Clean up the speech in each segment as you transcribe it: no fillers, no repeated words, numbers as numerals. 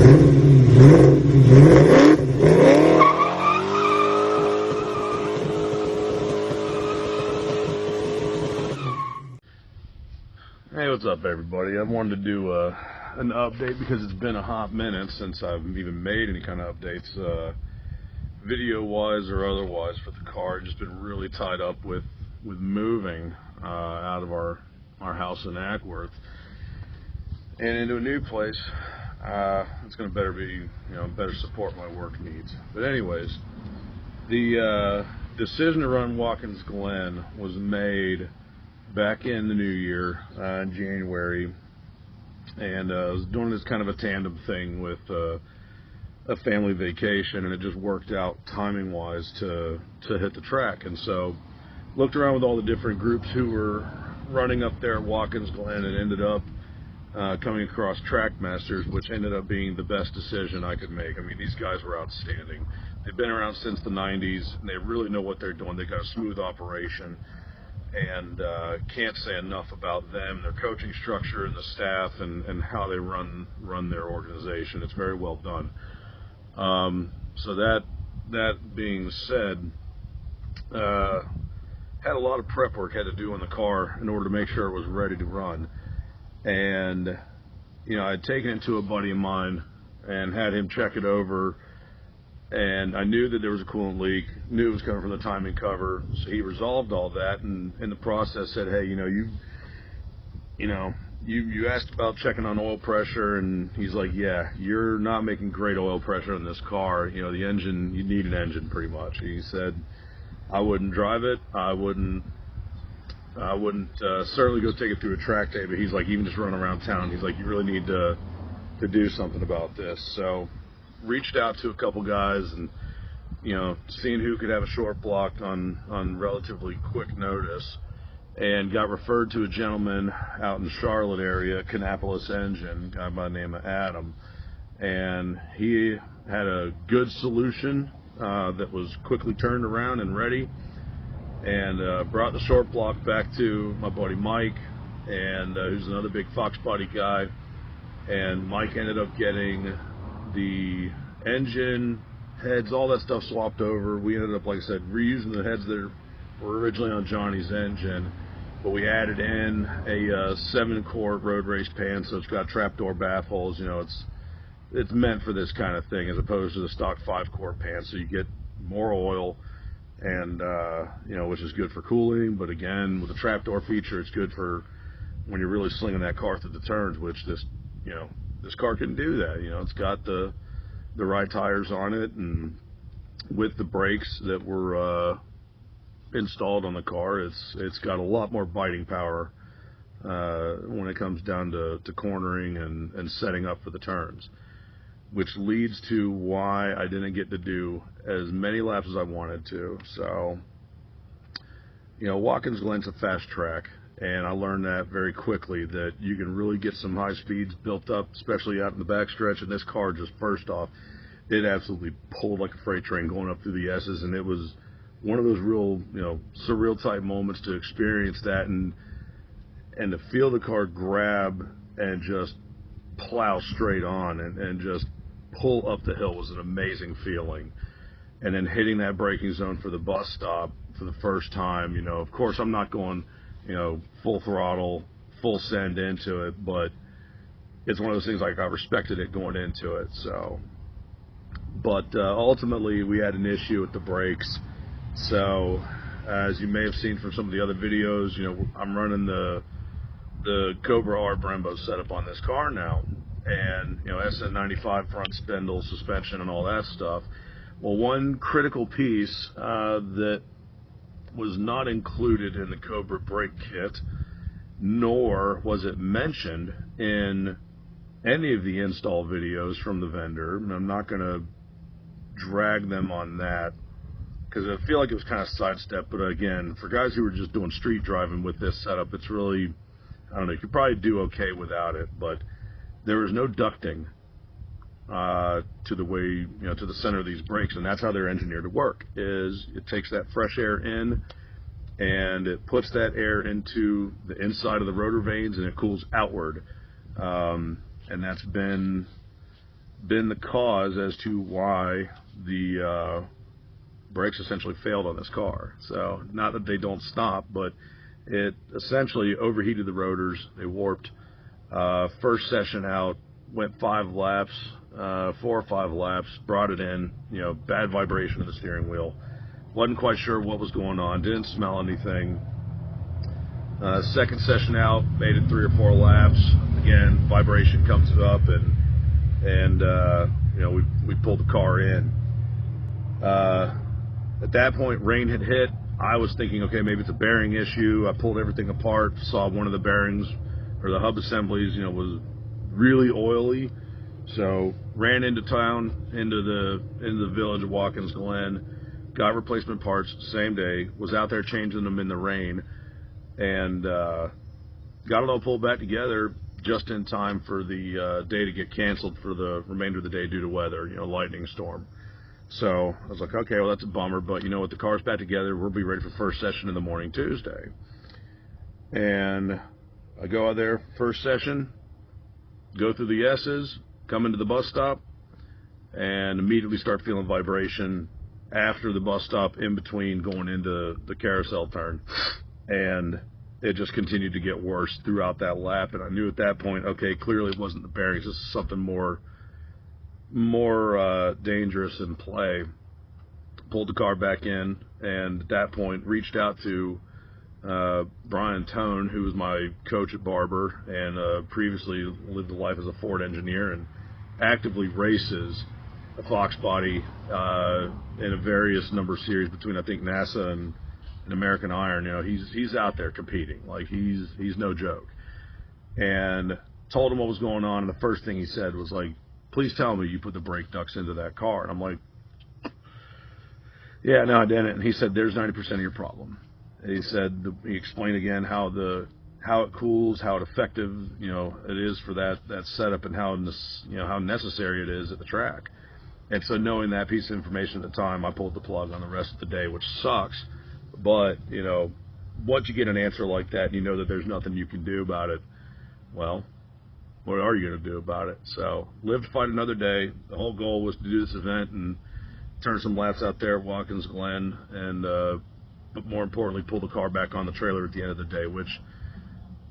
Hey, what's up everybody? I wanted to do an update because it's been a hot minute since I've even made any kind of updates, video wise or otherwise, for the car. Just been really tied up with moving out of our house in Ackworth and into a new place. It's going to better be, better support my work needs. But anyways, the decision to run Watkins Glen was made back in the new year, in January, and I was doing this kind of a tandem thing with a family vacation, and it just worked out timing wise to hit the track. And so looked around with all the different groups who were running up there at Watkins Glen, and ended up coming across Trackmasters, which ended up being the best decision I could make. I mean, these guys were outstanding. They've been around since the 90s, and they really know what they're doing. They got a smooth operation, and can't say enough about them, their coaching structure, and the staff, and how they run their organization. It's very well done. So that being said, had a lot of prep work had to do on the car in order to make sure it was ready to run. And I'd taken it to a buddy of mine and had him check it over, and I knew that there was a coolant leak, knew it was coming from the timing cover, so he resolved all that, and in the process said, hey, you asked about checking on oil pressure, and he's like, yeah, you're not making great oil pressure in this car. The engine, you need an engine pretty much. He said, I wouldn't drive it, I wouldn't certainly go take it through a track day, but he's like, even just run around town, he's like, you really need to do something about this. So reached out to a couple guys, and seeing who could have a short block on relatively quick notice, and got referred to a gentleman out in Charlotte area, Kannapolis Engine, a guy by the name of Adam, and he had a good solution that was quickly turned around and ready, and brought the short block back to my buddy Mike, and who's another big Fox body guy. And Mike ended up getting the engine, heads, all that stuff swapped over. We ended up, like I said, reusing the heads that were originally on Johnny's engine, but we added in a 7-quart road race pan, so it's got trapdoor baffles. It's meant for this kind of thing, as opposed to the stock 5-quart pan, so you get more oil, and which is good for cooling. But again, with the trapdoor feature, it's good for when you're really slinging that car through the turns, which this car can do that. It's got the right tires on it, and with the brakes that were installed on the car, it's got a lot more biting power when it comes down to cornering and setting up for the turns, which leads to why I didn't get to do as many laps as I wanted to. So Watkins Glen's a fast track, and I learned that very quickly, that you can really get some high speeds built up, especially out in the backstretch. And this car, just first off, it absolutely pulled like a freight train going up through the S's, and it was one of those real, surreal type moments to experience that, and to feel the car grab and just plow straight on and just pull up the hill was an amazing feeling. And then hitting that braking zone for the bus stop for the first time, of course I'm not going full throttle, full send into it, but it's one of those things, like, I respected it going into it. So, but ultimately we had an issue with the brakes. So as you may have seen from some of the other videos, I'm running the Cobra R Brembo setup on this car now, and SN95 front spindle, suspension, and all that stuff. Well, one critical piece that was not included in the Cobra brake kit, nor was it mentioned in any of the install videos from the vendor, and I'm not going to drag them on that because I feel like it was kind of sidestepped. But again, for guys who were just doing street driving with this setup, it's really, I don't know, you could probably do okay without it. But there is no ducting to the way, to the center of these brakes, and that's how they're engineered to work. Is it takes that fresh air in, and it puts that air into the inside of the rotor vanes, and it cools outward. And that's been been the cause as to why the brakes essentially failed on this car. So not that they don't stop, but it essentially overheated the rotors. They warped. First session out, went 5 laps, 4 or 5 laps, brought it in, bad vibration of the steering wheel. Wasn't quite sure what was going on, didn't smell anything. Second session out, made it 3 or 4 laps. Again, vibration comes up, and we pulled the car in. At that point, rain had hit. I was thinking, okay, maybe it's a bearing issue. I pulled everything apart, saw one of the bearings or the hub assemblies, was really oily. So ran into town, into the village of Watkins Glen, got replacement parts same day, was out there changing them in the rain, and got it all pulled back together just in time for the day to get canceled for the remainder of the day due to weather, lightning storm. So I was like, okay, well, that's a bummer, but you know what, the car's back together. We'll be ready for first session in the morning Tuesday. And I go out there, first session, go through the S's, come into the bus stop, and immediately start feeling vibration after the bus stop in between going into the carousel turn. And it just continued to get worse throughout that lap. And I knew at that point, okay, clearly it wasn't the bearings. This is something more dangerous in play. Pulled the car back in, and at that point reached out to Brian Tone, who was my coach at Barber and previously lived a life as a Ford engineer and actively races a Fox body in a various number of series between, I think, NASA and American Iron. He's out there competing. Like, he's no joke. And told him what was going on, and the first thing he said was like, please tell me you put the brake ducts into that car. And I'm like, yeah, no, I didn't. And he said, there's 90% of your problem. And he said, he explained again how it cools, how effective, it is for that setup, and how necessary it is at the track. And so knowing that piece of information at the time, I pulled the plug on the rest of the day, which sucks. But, once you get an answer like that, and you know that there's nothing you can do about it, well, what are you going to do about it? So, live to fight another day. The whole goal was to do this event and turn some laps out there at Watkins Glen, and but more importantly, pull the car back on the trailer at the end of the day, which,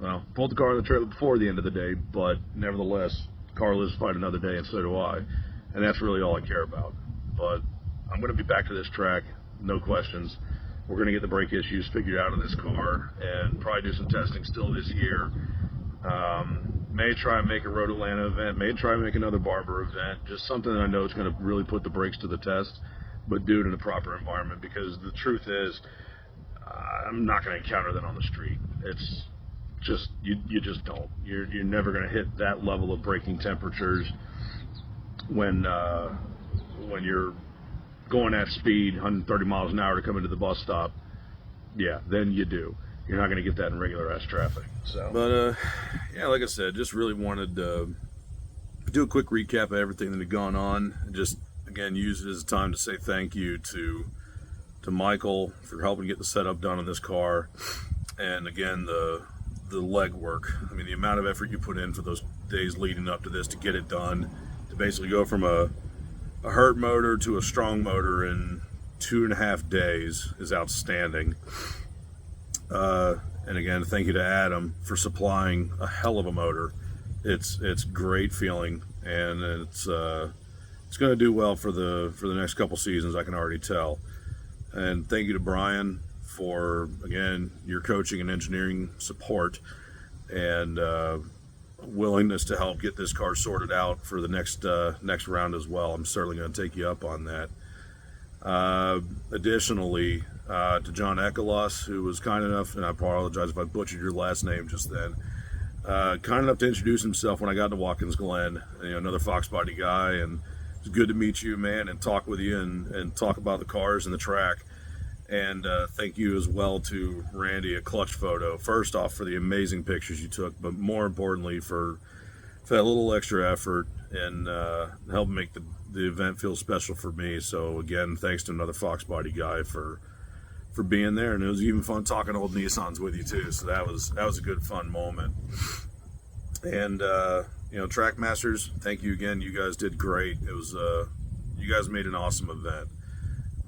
well, pulled the car on the trailer before the end of the day, but nevertheless, the car lives to fight another day, and so do I. And that's really all I care about. But I'm going to be back to this track, no questions. We're going to get the brake issues figured out in this car and probably do some testing still this year. May try and make a Road Atlanta event, may try and make another Barber event, just something that I know is going to really put the brakes to the test, but do it in a proper environment, because the truth is, I'm not going to encounter that on the street. It's just, you just don't. You're never going to hit that level of braking temperatures when you're going at speed, 130 miles an hour to come into the bus stop. Yeah, then you do. You're not going to get that in regular ass traffic. So, but yeah, like I said, just really wanted to do a quick recap of everything that had gone on, and just again use it as a time to say thank you to Michael for helping get the setup done on this car, and again the legwork. I mean, the amount of effort you put in for those days leading up to this to get it done, to basically go from a hurt motor to a strong motor in 2.5 days is outstanding. And again, thank you to Adam for supplying a hell of a motor. It's great feeling, and it's going to do well for the next couple seasons, I can already tell. And thank you to Brian for, again, your coaching and engineering support and willingness to help get this car sorted out for the next round as well. I'm certainly going to take you up on that. Additionally, to John Ekelos, who was kind enough, and I apologize if I butchered your last name just then, kind enough to introduce himself when I got to Watkins Glen, another Fox body guy, and it's good to meet you, man, and talk with you and talk about the cars and the track. And thank you as well to Randy at Clutch Photo, first off for the amazing pictures you took, but more importantly for that little extra effort and helping make the event feel special for me. So again, thanks to another Fox body guy for being there, and it was even fun talking old Nissans with you too. So that was a good fun moment. And you know, Trackmasters, thank you again. You guys did great. It was you guys made an awesome event.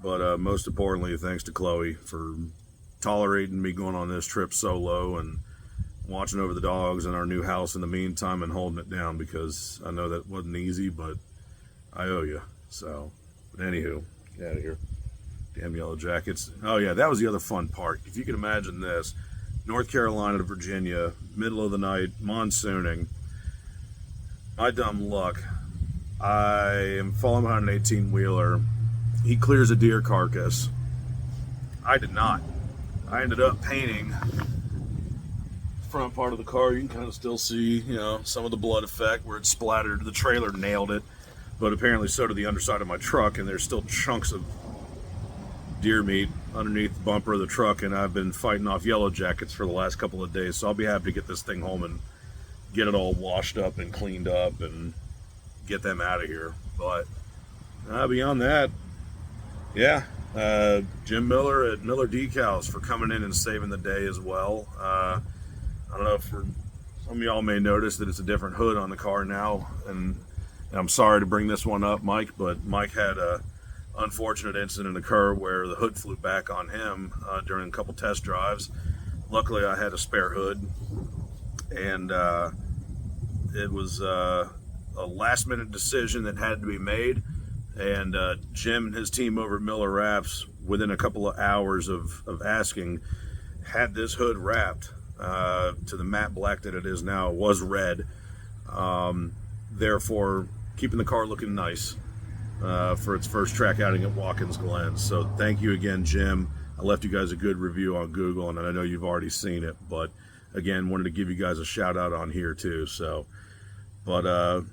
But most importantly, thanks to Chloe for tolerating me going on this trip solo and watching over the dogs in our new house in the meantime and holding it down, because I know that wasn't easy, but I owe you. So, but anywho, get out of here. Damn yellow jackets. Oh yeah, that was the other fun part. If you can imagine this, North Carolina to Virginia, middle of the night, monsooning. My dumb luck, I am falling behind an 18-wheeler. He clears a deer carcass. I did not. I ended up painting front part of the car. You can kind of still see, you know, some of the blood effect where it splattered. The trailer nailed it, but apparently so did the underside of my truck, and there's still chunks of deer meat underneath the bumper of the truck, and I've been fighting off yellow jackets for the last couple of days, so I'll be happy to get this thing home and get it all washed up and cleaned up and get them out of here. But beyond that, yeah, Jim Miller at Miller Decals for coming in and saving the day as well. I don't know if some of y'all may notice that it's a different hood on the car now, and I'm sorry to bring this one up, Mike, but Mike had a unfortunate incident occur where the hood flew back on him during a couple test drives. Luckily, I had a spare hood, and it was a last-minute decision that had to be made, and Jim and his team over at Miller Wraps, within a couple of hours of asking, had this hood wrapped to the matte black that it is now. It was red, therefore keeping the car looking nice for its first track outing at Watkins Glen. So thank you again, Jim. I left you guys a good review on Google, and I know you've already seen it, but again, wanted to give you guys a shout out on here too. So, but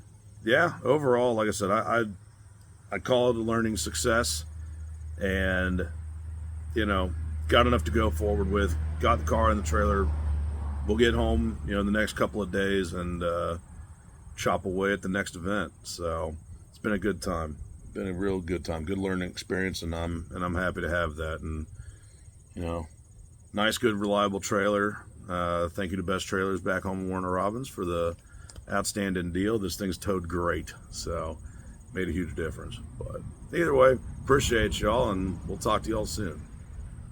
yeah, overall, like I said, I call it a learning success, and you know, got enough to go forward with. Got the car in the trailer. We'll get home, you know, in the next couple of days and chop away at the next event. So it's been a good time. Been a real good time. Good learning experience, and I'm happy to have that. And you know, nice, good, reliable trailer. Thank you to Best Trailers back home in Warner Robins for the outstanding deal. This thing's towed great, so made a huge difference. But either way, appreciate y'all, and we'll talk to y'all soon.